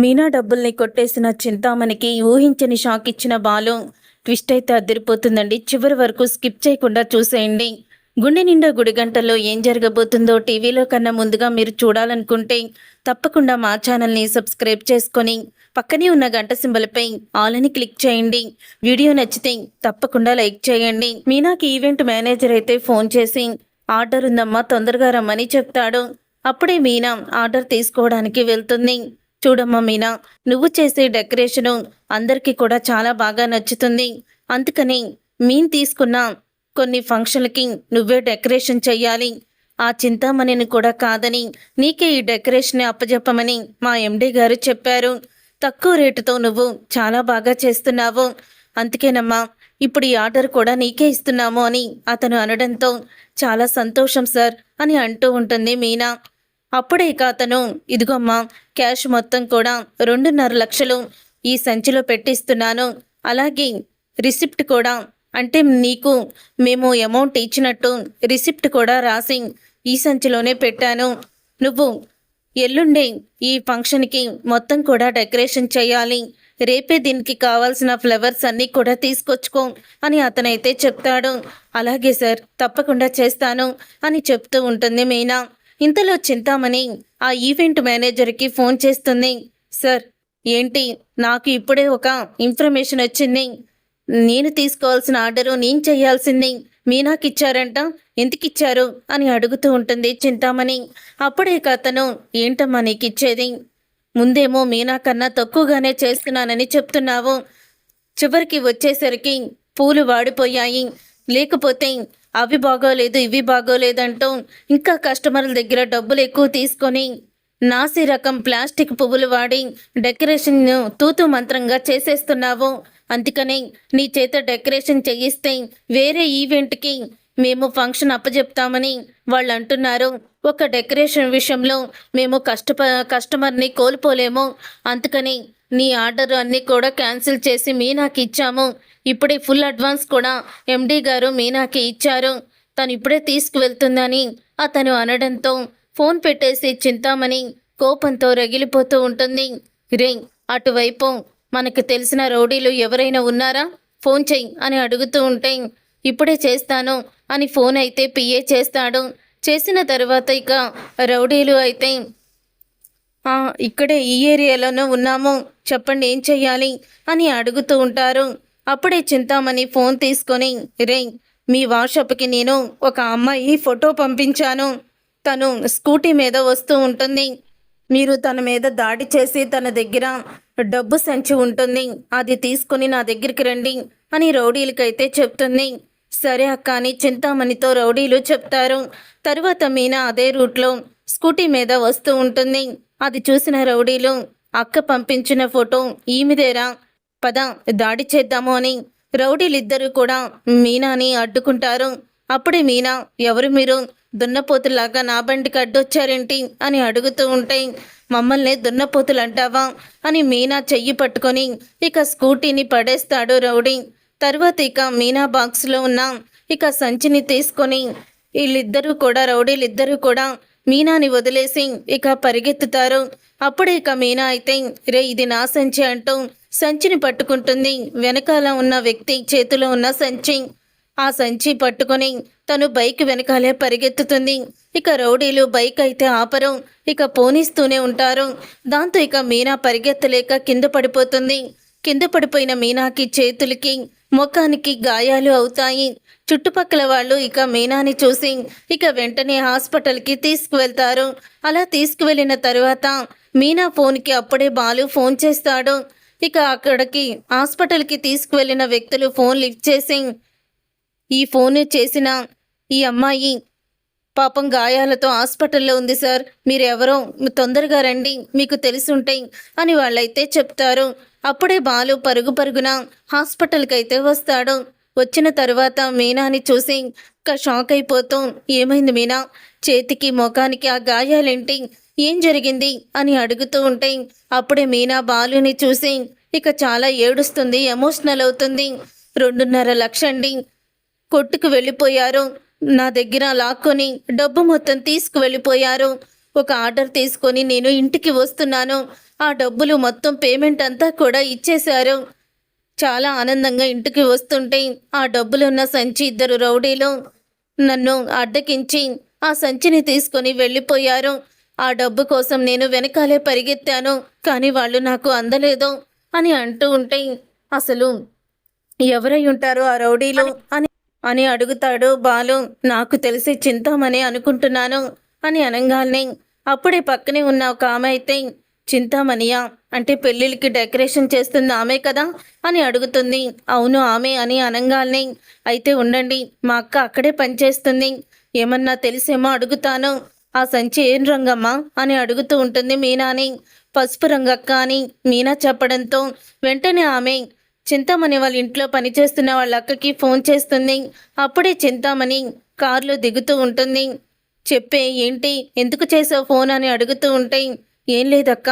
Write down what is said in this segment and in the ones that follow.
మీనా డబ్బుల్ని కొట్టేసిన చింతామణికి ఊహించని షాక్ ఇచ్చిన బాలు ట్విస్ట్ అయితే అదిరిపోతుందండి. చివరి వరకు స్కిప్ చేయకుండా చూసేయండి. గుండె నిండా గుడి గంటల్లో ఏం జరగబోతుందో టీవీలో కన్నా ముందుగా మీరు చూడాలనుకుంటే తప్పకుండా మా ఛానల్ని సబ్స్క్రైబ్ చేసుకొని పక్కనే ఉన్న గంట సింబల్పై ఆల్ అని క్లిక్ చేయండి. వీడియో నచ్చితే తప్పకుండా లైక్ చేయండి. మీనాకి ఈవెంట్ మేనేజర్ అయితే ఫోన్ చేసి ఆర్డర్ ఉందమ్మా, తొందరగా రమ్మని చెప్తాడు. అప్పుడే మీనా ఆర్డర్ తీసుకోవడానికి వెళ్తుంది. చూడమ్మా మీనా, నువ్వు చేసే డెకరేషను అందరికీ కూడా చాలా బాగా నచ్చుతుంది. అందుకని మేము తీసుకున్న కొన్ని ఫంక్షన్లకి నువ్వే డెకరేషన్ చెయ్యాలి. ఆ చింతామణిని కూడా కాదని నీకే ఈ డెకరేషన్ అప్పజెప్పమని మా ఎండి గారు చెప్పారు. తక్కువ రేటుతో నువ్వు చాలా బాగా చేస్తున్నావు. అందుకేనమ్మా ఇప్పుడు ఈ ఆర్డర్ కూడా నీకే ఇస్తున్నాము అని అతను అనడంతో చాలా సంతోషం సార్ అని అంటూ ఉంటుంది మీనా. అప్పుడే ఇక అతను, ఇదిగోమ్మా క్యాష్ మొత్తం కూడా 2.5 లక్షలు ఈ సంచిలో పెట్టిస్తున్నాను. అలాగే రిసిప్ట్ కూడా, అంటే నీకు మేము అమౌంట్ ఇచ్చినట్టు రిసిప్ట్ కూడా రాసి ఈ సంచిలోనే పెట్టాను. నువ్వు ఎల్లుండే ఈ ఫంక్షన్కి మొత్తం కూడా డెకరేషన్ చేయాలి. రేపే దీనికి కావాల్సిన ఫ్లవర్స్ అన్నీ కూడా తీసుకొచ్చుకో అని అతనైతే చెప్తాడు. అలాగే సార్, తప్పకుండా చేస్తాను అని చెప్తూ ఉంటుంది మీనా. ఇంతలో చింతామణి ఆ ఈవెంట్ మేనేజర్కి ఫోన్ చేస్తుంది. సార్, ఏంటి, నాకు ఇప్పుడే ఒక ఇన్ఫర్మేషన్ వచ్చింది. నేను తీసుకోవాల్సిన ఆర్డరు నేను చేయాల్సింది మీనాకి ఇచ్చారంట, ఎందుకిచ్చారు అని అడుగుతూ ఉంటుంది చింతామణి. అప్పుడే అతను, ఏంటమ్మా నీకు ఇచ్చేది? ముందేమో మీనా కన్నా తక్కువగానే చేస్తున్నానని చెప్తున్నావు, చివరికి వచ్చేసరికి పూలు వాడిపోయాయి, లేకపోతే అవి బాగోలేదు ఇవి బాగోలేదంటూ ఇంకా కస్టమర్ల దగ్గర డబ్బులు ఎక్కువ తీసుకొని నాసి రకం ప్లాస్టిక్ పువ్వులు వాడి డెకరేషన్ను తూతు మంత్రంగా చేసేస్తున్నావు. అందుకని నీ చేత డెకరేషన్ చేయిస్తే వేరే ఈవెంట్కి మేము ఫంక్షన్ అప్పచెప్తామని వాళ్ళు అంటున్నారు. ఒక డెకరేషన్ విషయంలో మేము కస్టమర్ని కోల్పోలేము. అందుకని నీ ఆర్డర్ అన్నీ కూడా క్యాన్సిల్ చేసి మీనాకి ఇచ్చాము. ఇప్పుడే ఫుల్ అడ్వాన్స్ కూడా ఎండి గారు మీనాకి ఇచ్చారు. తను ఇప్పుడే తీసుకువెళ్తుందని అతను అనడంతో ఫోన్ పెట్టేసి చింతామణి కోపంతో రగిలిపోతూ ఉంటుంది. రే, అటువైపు మనకు తెలిసిన రౌడీలు ఎవరైనా ఉన్నారా? ఫోన్ చెయ్యి అని అడుగుతూ ఉంటే, ఇప్పుడే చేస్తాను అని ఫోన్ అయితే పిఏ చేస్తాడు. చేసిన తర్వాత ఇక రౌడీలు అయితే, ఇక్కడే ఈ ఏరియాలోనే ఉన్నాము, చెప్పండి ఏం చెయ్యాలి అని అడుగుతూ ఉంటారు. అప్పుడే చింతామణి ఫోన్ తీసుకొని, రే, మీ వాట్సాప్కి నేను ఒక అమ్మాయి ఫోటో పంపించాను. తను స్కూటీ మీద వస్తూ ఉంటుంది. మీరు తన మీద దాడి చేసి తన దగ్గర డబ్బు సంచి ఉంటుంది, అది తీసుకొని నా దగ్గరికి రండి అని రౌడీలకైతే చెప్తుంది. సరే అక్క అని చింతామణితో రౌడీలు చెప్తారు. తరువాత మీనా అదే రూట్లో స్కూటీ మీద వస్తూ ఉంటుంది. అది చూసిన రౌడీలు, అక్క పంపించిన ఫోటో ఈమెదేరా, పద దాడి చేద్దాము అని రౌడీలిద్దరూ కూడా మీనాని అడ్డుకుంటారు. అప్పుడే మీనా, ఎవరు మీరు, దున్నపోతులాగా నా బండికి అడ్డొచ్చారేంటి అని అడుగుతూ ఉంటే, మమ్మల్ని దున్నపోతులు అంటావా అని మీనా చెయ్యి పట్టుకొని ఇక స్కూటీని పడేస్తాడు రౌడీ. తర్వాత ఇక మీనా బాక్స్లో ఉన్న ఇక సంచిని తీసుకొని వీళ్ళిద్దరూ కూడా, రౌడీలిద్దరూ కూడా మీనాని వదిలేసి ఇక పరిగెత్తుతారు. అప్పుడే ఇక మీనా అయితే, రే, ఇది నా సంచి అంటూ సంచిని పట్టుకుంటుంది. వెనకాల ఉన్న వ్యక్తి చేతిలో ఉన్న సంచి, ఆ సంచి పట్టుకొని తను బైక్ వెనకాలే పరిగెత్తుతుంది. ఇక రౌడీలు బైక్ అయితే ఆపరు, ఇక పోనిస్తూనే ఉంటారు. దాంతో ఇక మీనా పరిగెత్తలేక కింద పడిపోతుంది. కింద పడిపోయిన మీనాకి చేతులకి ముఖానికి గాయాలు అవుతాయి. చుట్టుపక్కల వాళ్ళు ఇక మీనాని చూసి ఇక వెంటనే హాస్పిటల్కి తీసుకువెళ్తారు. అలా తీసుకువెళ్ళిన తరువాత మీనా ఫోన్కి అప్పుడే బాలు ఫోన్ చేస్తాడు. ఇక అక్కడికి హాస్పిటల్కి తీసుకువెళ్ళిన వ్యక్తులు ఫోన్ లిఫ్ట్ చేసి, ఈ ఫోన్ చేసిన ఈ అమ్మాయి పాపం గాయాలతో హాస్పిటల్లో ఉంది సార్, మీరెవరో తొందరగా రండి, మీకు తెలుసుంటే అని వాళ్ళైతే చెప్తారు. అప్పుడే బాలు పరుగు పరుగున హాస్పిటల్కి అయితే వస్తాడు. వచ్చిన తరువాత మీనాని చూసి ఇక షాక్ అయిపోతూ, ఏమైంది మీనా, చేతికి ముఖానికి ఆ గాయాలేంటి, ఏం జరిగింది అని అడుగుతూ ఉంటే, అప్పుడే మీనా బాలుని చూసి ఇక చాలా ఏడుస్తుంది, ఎమోషనల్ అవుతుంది. 2.5 లక్షండి, కొట్టుకు వెళ్ళిపోయారు, నా దగ్గర లాక్కొని డబ్బు మొత్తం తీసుకువెళ్ళిపోయారు. ఒక ఆర్డర్ తీసుకొని నేను ఇంటికి వస్తున్నాను. ఆ డబ్బులు మొత్తం పేమెంట్ అంతా కూడా ఇచ్చేశారు. చాలా ఆనందంగా ఇంటికి వస్తుంటే ఆ డబ్బులున్న సంచి ఇద్దరు రౌడీలు నన్ను అడ్డకించి ఆ సంచిని తీసుకొని వెళ్ళిపోయారు. ఆ డబ్బు కోసం నేను వెనకాలే పరిగెత్తాను, కానీ వాళ్ళు నాకు అందలేదు అని అంటూ ఉంటే, అసలు ఎవరై ఉంటారు ఆ రౌడీలు అని అని అడుగుతాడు బాలు. నాకు తెలిసి చింతామణి అనుకుంటున్నాను అని అనగానే అప్పుడే పక్కనే ఉన్న ఒక ఆమె అయితే, చింతామణియా అంటే పెళ్ళిళ్ళకి డెకరేషన్ చేస్తుంది ఆమె కదా అని అడుగుతుంది. అవును ఆమె అని అనగానే, అయితే ఉండండి, మా అక్క అక్కడే పనిచేస్తుంది, ఏమన్నా తెలిసేమో అడుగుతాను. ఆ సంచి ఏం రంగమ్మా అని అడుగుతూ ఉంటుంది మీనాని. పసుపు రంగక్క అని మీనా చెప్పడంతో వెంటనే ఆమె చింతామణి వాళ్ళ ఇంట్లో పనిచేస్తున్న వాళ్ళ అక్కకి ఫోన్ చేస్తుంది. అప్పుడే చింతామణి కారులో దిగుతూ ఉంటుంది. చెప్పే ఏంటి, ఎందుకు చేసావు ఫోన్ అని అడుగుతూ ఉంటే, ఏం లేదక్క,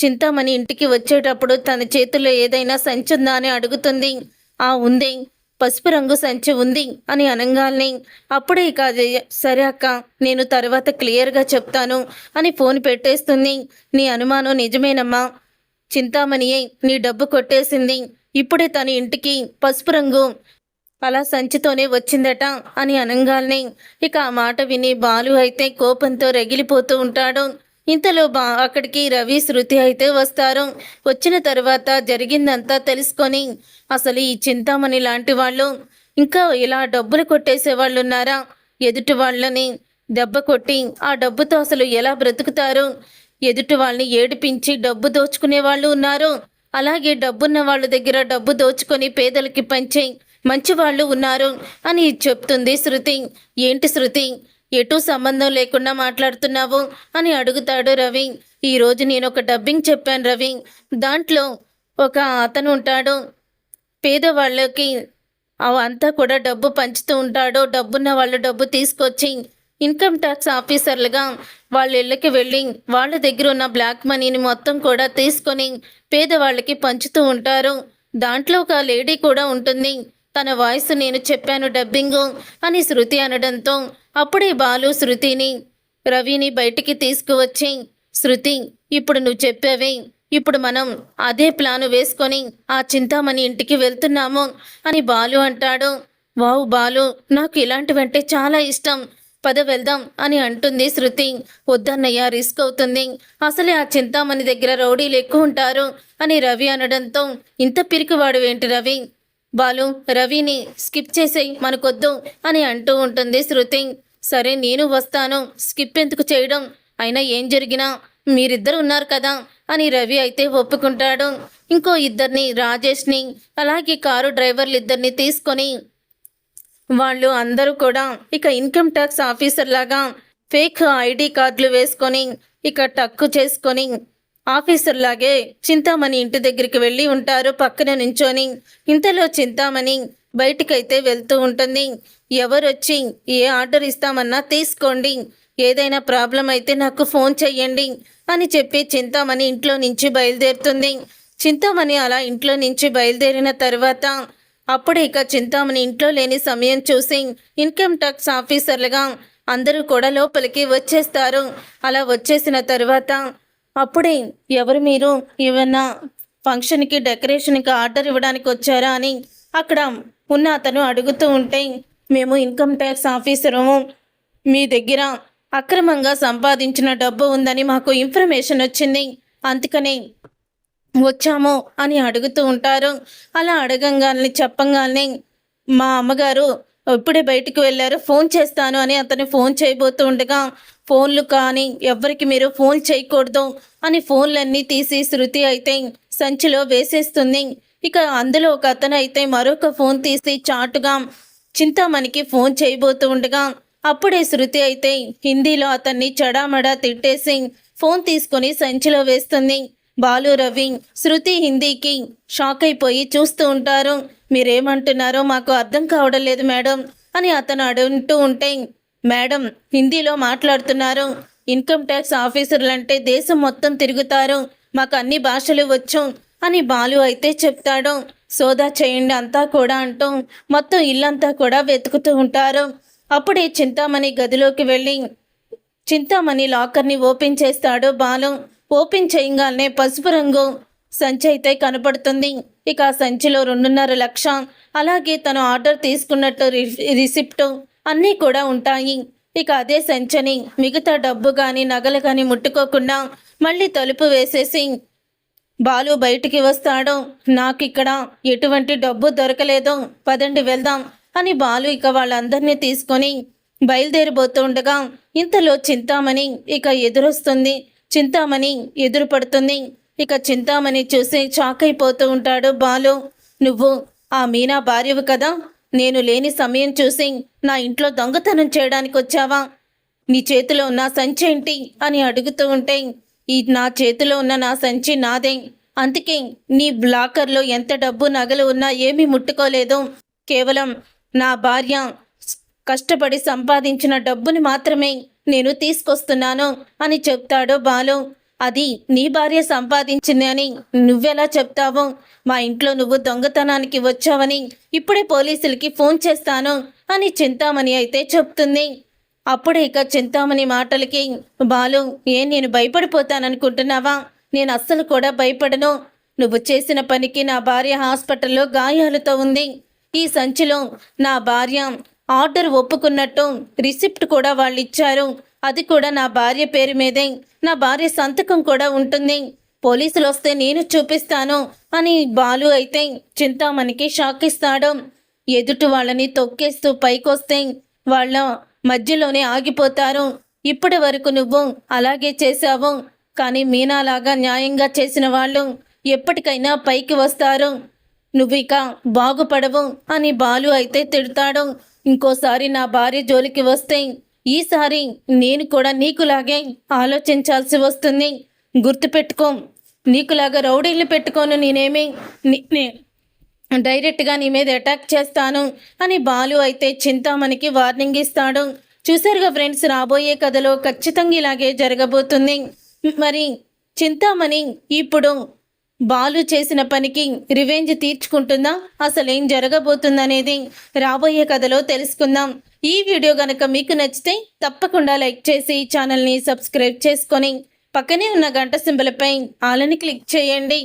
చింతామణి ఇంటికి వచ్చేటప్పుడు తన చేతిలో ఏదైనా సంచి ఉందా అని అడుగుతుంది. ఆ ఉంది, పసుపు రంగు సంచి ఉంది అని అనగానే అప్పుడే ఇక సరే అక్క, నేను తర్వాత క్లియర్గా చెప్తాను అని ఫోన్ పెట్టేస్తుంది. నీ అనుమానం నిజమేనమ్మా, చింతామణియే నీ డబ్బు కొట్టేసింది. ఇప్పుడే తన ఇంటికి పసుపు రంగు అలా సంచితోనే వచ్చిందట అని అనగానే ఇక ఆ మాట విని బాలు అయితే కోపంతో రగిలిపోతూ ఉంటాడు. ఇంతలో అక్కడికి రవి శృతి అయితే వస్తారు. వచ్చిన తర్వాత జరిగిందంతా తెలుసుకొని, అసలు ఈ చింతామణి లాంటి వాళ్ళు ఇంకా ఇలా డబ్బులు కొట్టేసే వాళ్ళు ఉన్నారా, ఎదుటి వాళ్ళని దెబ్బ కొట్టి ఆ డబ్బుతో అసలు ఎలా బ్రతుకుతారు, ఎదుటి వాళ్ళని ఏడిపించి డబ్బు దోచుకునే వాళ్ళు ఉన్నారు, అలాగే డబ్బున్న వాళ్ళ దగ్గర డబ్బు దోచుకొని పేదలకి పంచే మంచి వాళ్ళు ఉన్నారు అని చెప్తుంది శృతి. ఏంటి శృతి, ఎటూ సంబంధం లేకుండా మాట్లాడుతున్నావు అని అడుగుతాడు రవి. ఈరోజు నేను ఒక డబ్బింగ్ చెప్పాను రవి, దాంట్లో ఒక అతను ఉంటాడు, పేదవాళ్ళకి అంతా కూడా డబ్బు పంచుతూ ఉంటాడు. డబ్బున్న వాళ్ళు డబ్బు తీసుకొచ్చి ఇన్కమ్ ట్యాక్స్ ఆఫీసర్లుగా వాళ్ళ ఇళ్ళకి వెళ్ళి వాళ్ళ దగ్గర ఉన్న బ్లాక్ మనీని మొత్తం కూడా తీసుకొని పేదవాళ్ళకి పంచుతూ ఉంటారు. దాంట్లో ఒక లేడీ కూడా ఉంటుంది, తన వాయిస్ నేను చెప్పాను డబ్బింగు అని శృతి అనడంతో అప్పుడే బాలు శృతిని రవిని బయటికి తీసుకువచ్చి, శృతి ఇప్పుడు నువ్వు చెప్పావే, ఇప్పుడు మనం అదే ప్లాను వేసుకొని ఆ చింతామణి ఇంటికి వెళ్తున్నాము అని బాలు అంటాడు. వావ్ బాలు, నాకు ఇలాంటివంటే చాలా ఇష్టం, పద వెళ్దాం అని అంటుంది శృతి. వద్దన్నయ్య, రిస్క్ అవుతుంది, అసలే ఆ చింతామణి దగ్గర రౌడీలు ఎక్కువ ఉంటారు అని రవి అనడంతో, ఇంత పిరికివాడు ఏంటి రవి, బాలు రవిని స్కిప్ చేసేయి మనకొద్దు అని అంటూ ఉంటుంది శృతి. సరే నేను వస్తాను, స్కిప్ ఎందుకు చేయడం, అయినా ఏం జరిగినా మీరిద్దరు ఉన్నారు కదా అని రవి అయితే ఒప్పుకుంటాడు. ఇంకో ఇద్దరిని, రాజేష్ని అలాగే కారు డ్రైవర్లు ఇద్దరిని తీసుకొని వాళ్ళు అందరూ కూడా ఇక ఇన్కమ్ ట్యాక్స్ ఆఫీసర్ లాగా ఫేక్ ఐడి కార్డులు వేసుకొని ఇక టక్కు చేసుకొని ఆఫీసర్ లాగే చింతామణి ఇంటి దగ్గరికి వెళ్ళి ఉంటారు పక్కన నుంచొని. ఇంతలో చింతామణి బయటికైతే వెళ్తూ ఉంటుంది. ఎవరొచ్చి ఏ ఆర్డర్ ఇస్తామన్నా తీసుకోండి, ఏదైనా ప్రాబ్లం అయితే నాకు ఫోన్ చెయ్యండి అని చెప్పి చింతామణి ఇంట్లో నుంచి బయలుదేరుతుంది. చింతామణి అలా ఇంట్లో నుంచి బయలుదేరిన తర్వాత అప్పుడే ఇక చింతామణి ఇంట్లో లేని సమయం చూసి ఇన్కమ్ ట్యాక్స్ ఆఫీసర్లుగా అందరూ కూడా లోపలికి వచ్చేస్తారు. అలా వచ్చేసిన తర్వాత అప్పుడే ఎవరు మీరు, ఏమన్నా ఫంక్షన్కి డెకరేషన్కి ఆర్డర్ ఇవ్వడానికి వచ్చారా అని అక్కడ ఉన్న అతను అడుగుతూ ఉంటే, మేము ఇన్కమ్ ట్యాక్స్ ఆఫీసరము, మీ దగ్గర అక్రమంగా సంపాదించిన డబ్బు ఉందని మాకు ఇన్ఫర్మేషన్ వచ్చింది, అందుకనే వచ్చాము అని అడుగుతూ ఉంటారు. అలా అడగంగానే చెప్పంగానే మా అమ్మగారు ఇప్పుడే బయటికి వెళ్ళారు, ఫోన్ చేస్తాను అని అతను ఫోన్ చేయబోతూ ఉండగా, ఫోన్లు కానీ ఎవరికి మీరు ఫోన్ చేయకూడదు అని ఫోన్లన్నీ తీసి శృతి అయితే సంచిలో వేసేస్తుంది. ఇక అందులో ఒక అతను అయితే మరొక ఫోన్ తీసి చాటుగా చింతామణికి ఫోన్ చేయబోతూ ఉండగా అప్పుడే శృతి అయితే హిందీలో అతన్ని చడామడా తిట్టేసి ఫోన్ తీసుకొని సంచిలో వేస్తుంది. బాలు రవి శృతి హిందీకి షాక్ అయిపోయి చూస్తూ ఉంటారు. మీరేమంటున్నారో మాకు అర్థం కావడం లేదు మేడం అని అతను అడుగుతూ ఉంటే, మేడం హిందీలో మాట్లాడుతున్నారు, ఇన్కమ్ ట్యాక్స్ ఆఫీసర్లు అంటే దేశం మొత్తం తిరుగుతారు, మాకు అన్ని భాషలు వచ్చు అని బాలు అయితే చెప్తాడు. సోదా చేయండి అంతా కూడా అంటూ మొత్తం ఇల్లంతా కూడా వెతుకుతూ ఉంటారు. అప్పుడే చింతామణి గదిలోకి వెళ్ళి చింతామణి లాకర్ని ఓపెన్ చేస్తాడు బాలు. ఓపెన్ చేయగానే పసుపు రంగు సంచి అయితే కనపడుతుంది. ఇక ఆ సంచిలో 2.5 లక్ష, అలాగే తను ఆర్డర్ తీసుకున్నట్టు రిసిప్ట్ అన్నీ కూడా ఉంటాయి. ఇక అదే సంచిని మిగతా డబ్బు కానీ నగలు కానీ ముట్టుకోకుండా మళ్ళీ తలుపు వేసేసి బాలు బయటికి వస్తాడు. నాకు ఇక్కడ ఎటువంటి డబ్బు దొరకలేదు, పదండి వెళ్దాం అని బాలు ఇక వాళ్ళందరినీ తీసుకొని బయలుదేరిపోతూ ఉండగా ఇంతలో చింతామణి ఇక ఎదురొస్తుంది. చింతామణి ఎదురు పడుతుంది. ఇక చింతామణి చూసి షాక్ అయిపోతూ ఉంటాడు బాలు. నువ్వు ఆ మీనా భార్యవు కదా, నేను లేని సమయం చూసి నా ఇంట్లో దొంగతనం చేయడానికి వచ్చావా? నీ చేతిలో ఉన్న సంచి ఏంటి అని అడుగుతూ ఉంటే, నా చేతిలో ఉన్న నా సంచి నాదే, అందుకే నీ లాకర్లో ఎంత డబ్బు నగలు ఉన్నా ఏమీ ముట్టుకోలేదు, కేవలం నా భార్య కష్టపడి సంపాదించిన డబ్బుని మాత్రమే నేను తీసుకొస్తున్నాను అని చెప్తాడు బాలు. అది నీ భార్య సంపాదించింది అని నువ్వెలా చెప్తావు? మా ఇంట్లో నువ్వు దొంగతనానికి వచ్చావని ఇప్పుడే పోలీసులకి ఫోన్ చేస్తాను అని చింతామణి అయితే చెప్తుంది. అప్పుడే ఇక చింతామణి మాటలకి బాలు, నేను భయపడిపోతాననుకుంటున్నావా? నేను అస్సలు కూడా భయపడను. నువ్వు చేసిన పనికి నా భార్య హాస్పిటల్లో గాయాలతో ఉంది. ఈ సంచిలో నా భార్య ఆర్డర్ ఒప్పుకున్నట్టు రిసిప్ట్ కూడా వాళ్ళు ఇచ్చారు. అది కూడా నా భార్య పేరు మీదే, నా భార్య సంతకం కూడా ఉంటుంది. పోలీసులు వస్తే నేను చూపిస్తాను అని బాలు అయితే చింతామణికి షాక్ ఇస్తాడు. ఎదుటి వాళ్ళని తొక్కేస్తూ పైకొస్తే వాళ్ళ మధ్యలోనే ఆగిపోతారు. ఇప్పటి వరకు నువ్వు అలాగే చేశావు, కానీ మీనాలాగా న్యాయంగా చేసిన వాళ్ళు ఎప్పటికైనా పైకి వస్తారు. నువ్వు ఇక బాగుపడవు అని బాలు అయితే తిడతాడు. ఇంకోసారి నా భార్య జోలికి వస్తే ఈసారి నేను కూడా నీకులాగే ఆలోచించాల్సి వస్తుంది. గుర్తుపెట్టుకో, నీకులాగా రౌడీలు పెట్టుకోను, నేనేమి డైరెక్ట్గా నీ మీద అటాక్ చేస్తాను అని బాలు అయితే చింతామణికి వార్నింగ్ ఇస్తాడు. చూసారుగా ఫ్రెండ్స్, రాబోయే కథలో ఖచ్చితంగా ఇలాగే జరగబోతుంది. మరి చింతామణి ఇప్పుడు బాలు చేసిన పనికి రివెంజ్ తీర్చుకుంటుందా, అసలేం జరగబోతుందనేది రాబోయే కథలో తెలుసుకుందాం. ఈ వీడియో గనక మీకు నచ్చితే తప్పకుండా లైక్ చేసి ఛానల్ని సబ్స్క్రైబ్ చేసుకొని పక్కనే ఉన్న గంట సింబల్పై ఆలని క్లిక్ చేయండి.